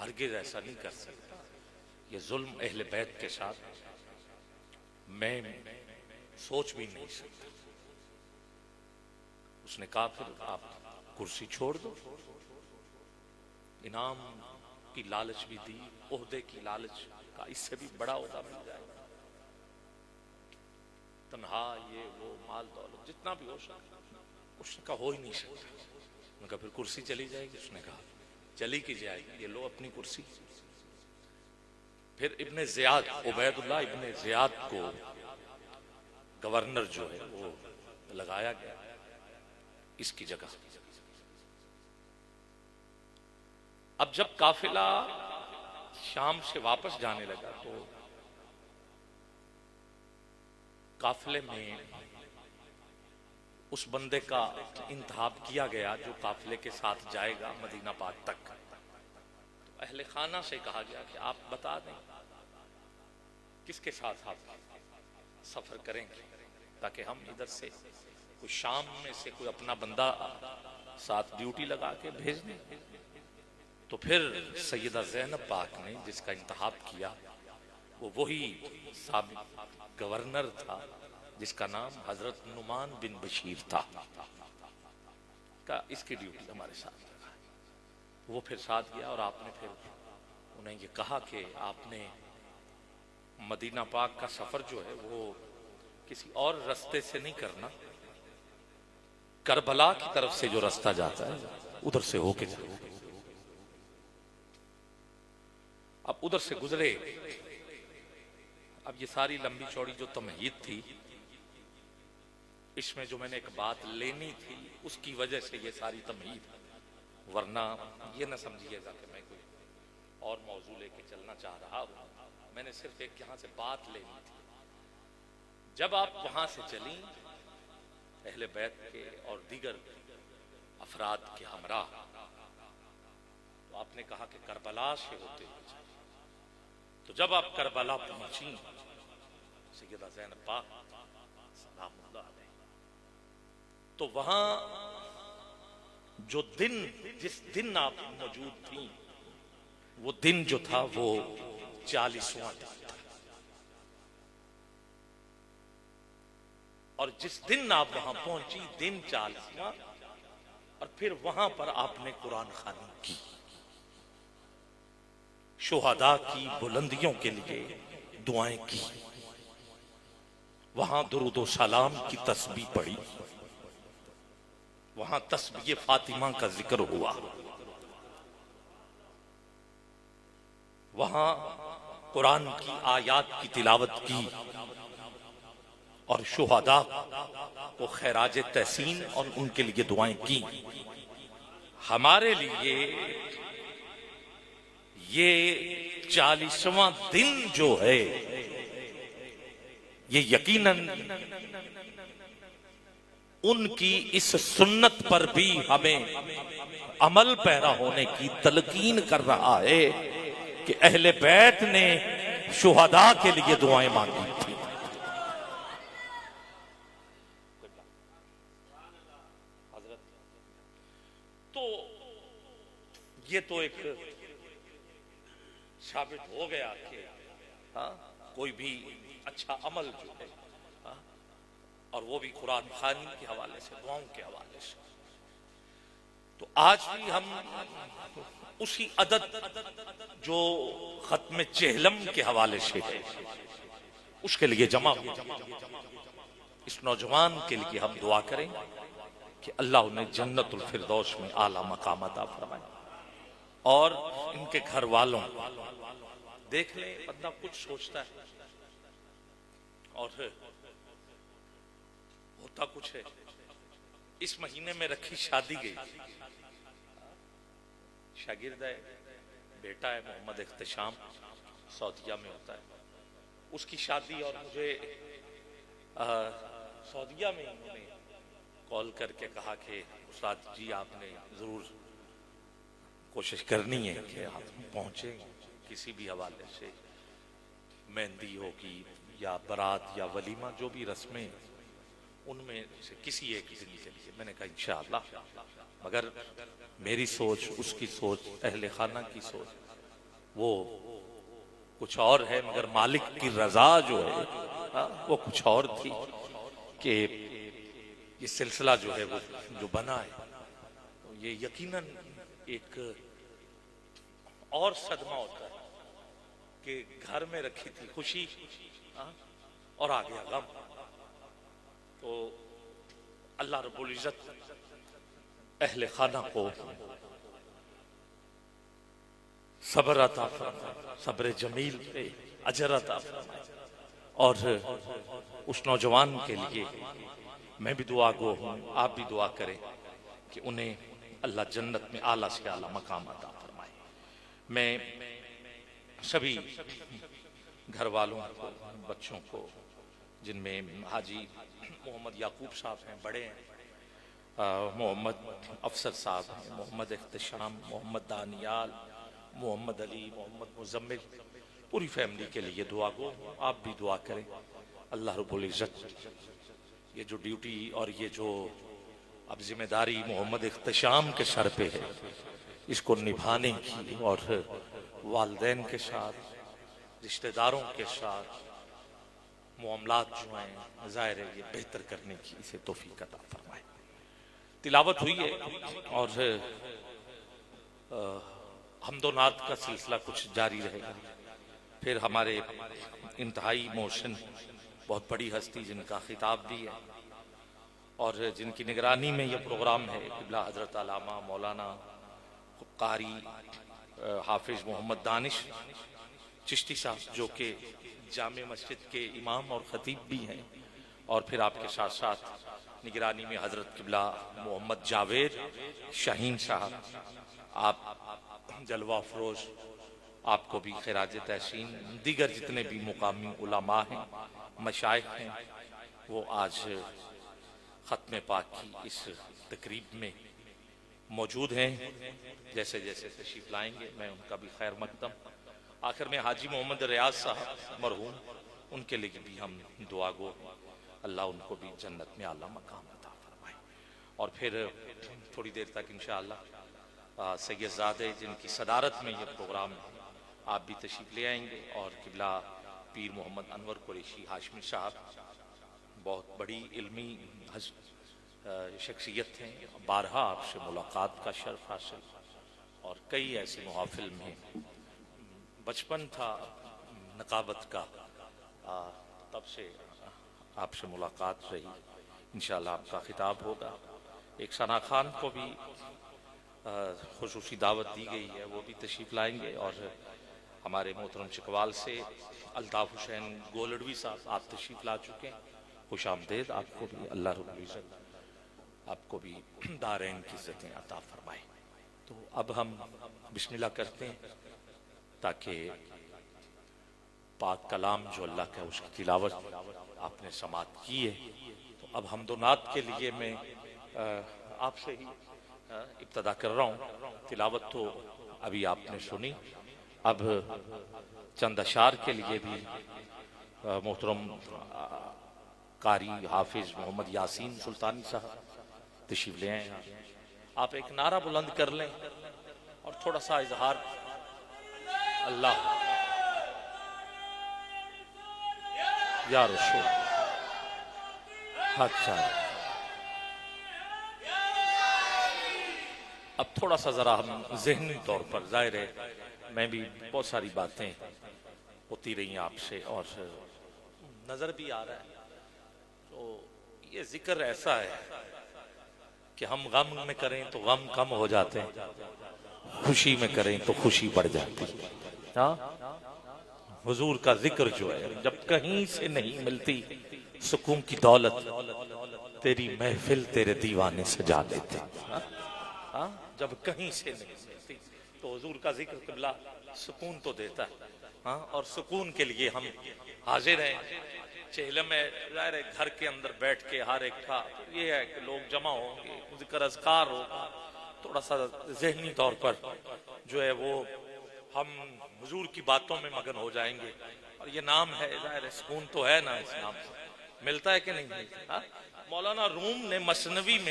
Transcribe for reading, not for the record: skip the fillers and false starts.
हरगिज ऐसा नहीं कर सकता। ये जुल्म अहले बैत के साथ मैं सोच भी नहीं सकता। उसने कहा फिर आप कुर्सी छोड़ दो, इनाम की लालच भी दी, ओहदे की लालच का इससे भी बड़ा ओहदा मिल जाएगा, तन्हा ये वो माल दौलत जितना भी हो सकता। उसने कहा हो ही नहीं सकता। उन्होंने कहा फिर कुर्सी चली जाएगी। उसने कहा चली की जाएगी, ये लो अपनी कुर्सी। फिर इब्ने जियाद, उबैदुल्लाह इब्ने जियाद को गवर्नर जो है वो लगाया गया इसकी जगह। अब जब काफिला शाम से वापस जाने लगा तो काफिले में उस बंदे का इंतखाब किया गया जो काफिले के साथ जाएगा मदीना पाक तक। तो अहले खाना से कहा गया कि आप बता दें किसके साथ आप सफर करेंगे, ताकि हम इधर से कोई शाम में से कोई अपना बंदा साथ ड्यूटी लगा के भेज दें। तो फिर सैयदा ज़ैनब पाक ने जिसका इंतखाब किया वो वही साबिक गवर्नर था जिसका नाम हजरत नुमान बिन बशीर था। का इसकी ड्यूटी हमारे साथ लगा। वो फिर साथ गया और आपने फिर उन्हें ये कहा कि आपने मदीना पाक का सफर जो है वो किसी और रास्ते से नहीं करना, करबला की तरफ से जो रास्ता जाता है उधर से होके जाओ। अब उधर से गुजरे। अब ये सारी लंबी चौड़ी जो तमहीद थी, इसमें जो मैंने एक बात लेनी थी उसकी वजह से ये सारी तमहीद, वरना ये ना समझिएगा कि मैं कोई और मौजू लेके चलना चाह रहा हूं। मैंने सिर्फ एक यहां से बात लेनी थी। जब आप वहां से चली अहले बैत के और दीगर अफराद के हमरा, तो आपने कहा कि करबला से होते हुए। तो जब आप करबला पहुंची सैयदा ज़ैनब पाक सलामुल्लाह अलैहा, तो वहां जो दिन, जिस दिन आप मौजूद थी, वो दिन जो था वो 40वां दिन था। और जिस दिन आप वहां पहुंची दिन 40वां, और फिर वहां पर आपने कुरान खानी की, शुहदा की बुलंदियों के लिए दुआएं की, वहां दुरूद व सलाम की तस्बीह पढ़ी, वहां तस्बीह फातिमा का जिक्र हुआ, वहां कुरान की आयात की तिलावत की और शुहदा को खैराज तहसीन और उनके लिए दुआएं की। हमारे लिए ये 40वां दिन जो है ये यकीनन उनकी इस सुन्नत पर भी हमें अमल पैरा होने की तलकीन कर रहा है कि अहले बैत ने शुहदा के लिए दुआएं मांगी थी। तो ये तो एक साबित हो गया कि हाँ, कोई भी अच्छा अमल जो है, हाँ, और वो भी कुरान खानी के हवाले से, दुआओं के हवाले से। तो आज भी हम उसी अदद जो खत्म चेहलम के हवाले से है उसके लिए जमा हुए। इस नौजवान के लिए हम दुआ करें कि अल्लाह उन्हें जन्नतुल फिरदौस में आला मकाम अता फरमाए। और इनके घर वालों, देख ले बंदा कुछ सोचता है और होता कुछ है। इस महीने में रखी शादी गई, शागिर्द है, बेटा है मोहम्मद इख्तिशाम, सऊदिया में होता है, उसकी शादी। और मुझे सऊदिया में उन्होंने कॉल करके कहा कि उस्ताद जी आपने जरूर कोशिश करनी है कि आप पहुंचे किसी भी हवाले से, मेहंदी होगी या बारात या वलीमा, जो भी रस्में, उनमें से किसी एक दिन के लिए। मैंने कहा इंशाअल्लाह, मगर मेरी सोच, उसकी सोच, अहले खाना की सोच वो कुछ और है, मगर मालिक की रजा जो है वो कुछ और थी कि ये सिलसिला जो है वो जो बना है, तो ये यकीनन एक और सदमा होता है कि घर में रखी थी खुशी और आ गया गम। तो अल्लाह रब्बुल इज्जत अहले खाना को सब्र अता फरमाए, सब्र जमील पे अजर अता फरमाए। और उस नौजवान के लिए मैं भी दुआ गो हूं, आप भी दुआ करें कि उन्हें अल्लाह जन्नत में आला से आला मकाम अता फरमाए। मैं सभी घर वालों को, बच्चों को, जिनमें हाजी मोहम्मद याकूब साहब हैं, बड़े हैं, मोहम्मद अफसर साहब हैं, मोहम्मद इख्तिशाम, मोहम्मद दानियाल, मोहम्मद अली, मोहम्मद मुजम्मिल, पूरी फैमिली के लिए दुआ गो। आप भी दुआ करें अल्लाह रब्बुल इज्जत ये जो ड्यूटी और ये जो अब जिम्मेदारी मोहम्मद इख्तिशाम के सर पे है, इसको निभाने की और वालिदैन के साथ, रिश्तेदारों के साथ मामलात जो हैं ज़ाहिर है ये बेहतर करने की इसे तौफीक अता फरमाए। तिलावत हुई है और हम्दोनात का सिलसिला कुछ जारी रहेगा। फिर हमारे इंतहाई मोहसिन, बहुत बड़ी हस्ती जिनका खिताब भी है और जिनकी निगरानी में यह प्रोग्राम है, क़िबला हज़रत अल्लामा मौलाना कारी हाफिज मोहम्मद दानिश चिश्ती साहब, जो कि जामे मस्जिद के इमाम और खतीब भी हैं, और फिर आपके साथ साथ निगरानी में हजरत क़िबला मोहम्मद जावेद शाहीन साहब, आप जलवा फरोज, आपको भी खिराज तहसीन, दीगर जितने भी मुकामी उलमा हैं, मशाइख हैं, वो आज खत्म पाक की इस तकरीब में मौजूद हैं। जैसे जैसे तशरीफ लाएंगे मैं उनका भी खैर मकदम। आखिर में हाजी मोहम्मद रियाज साहब मरहूम, उनके लिए भी हम दुआ गो, अल्लाह उनको भी जन्नत में आला मकाम अता फरमाए। और फिर थोड़ी देर तक इंशाअल्लाह सैयदजादे जिनकी सदारत में ये प्रोग्राम है, आप भी तशरीफ ले आएंगे। और क़िबला पीर मोहम्मद अनवर कुरैशी हाशमी साहब बहुत बड़ी इल्मी शख्सियत हैं, बारहा आपसे मुलाकात का शर्फ हासिल, और कई ऐसी महफिल में बचपन था नकाबत का, तब से आपसे मुलाकात रही। इंशाअल्लाह आपका खिताब होगा। एक सना खान को भी खुसूसी दावत दी गई है, वो भी तशरीफ लाएंगे। और हमारे मोहतरम चिकवाल से अल्ताफ हुसैन गोलडवी साहब, आप तशरीफ ला चुके हैं, खुश आमदेद। आपको भी अल्लाह रब्बुल इज्जत आपको भी दारैन की इज्जतें अता फरमाए। तो अब हम बिस्मिल्लाह करते हैं ताकि पाक कलाम जो अल्लाह का उसकी तिलावत आपने समात की है। तो अब हमदोनात के लिए मैं आपसे ही इब्तदा कर रहा हूँ। तिलावत तो अभी आपने सुनी, अब चंद अशार के लिए भी मोहतरम कारी हाफिज मोहम्मद यासीन सुल्तानी साहब तशरीफ ले आए। आप एक नारा बुलंद कर लें और थोड़ा सा इजहार अल्लाह या रसूल। अच्छा, अब थोड़ा सा जरा हम ज़हनी तौर पर, जाहिर है मैं भी बहुत सारी बातें होती रही आपसे और नजर भी आ रहा है, तो ये जिक्र ऐसा है कि हम गम में करें तो गम कम हो जाते हैं, खुशी में करें तो खुशी बढ़ जाती है। हाँ, हुजूर का जिक्र जो है, जब कहीं से नहीं मिलती सुकून की दौलत, तेरी महफिल तेरे दीवाने सजा लेते। हाँ, जब कहीं से नहीं मिलती तो हुजूर का जिक्र क़िबला सुकून तो देता है। हाँ, और सुकून के लिए हम हाजिर हैं। चेहले में ज़ाहिर है घर के अंदर बैठ के हर एक था, ये है कि लोग जमा होंगे, जिक्र अज़कार होगा, थोड़ा सा ज़हनी तौर पर जो है वो हम हुजूर की बातों में मगन हो जाएंगे। और ये नाम है, ज़ाहिर है सुकून तो है ना, इस नाम से मिलता है कि नहीं मिलता। मौलाना रूम ने मसनवी में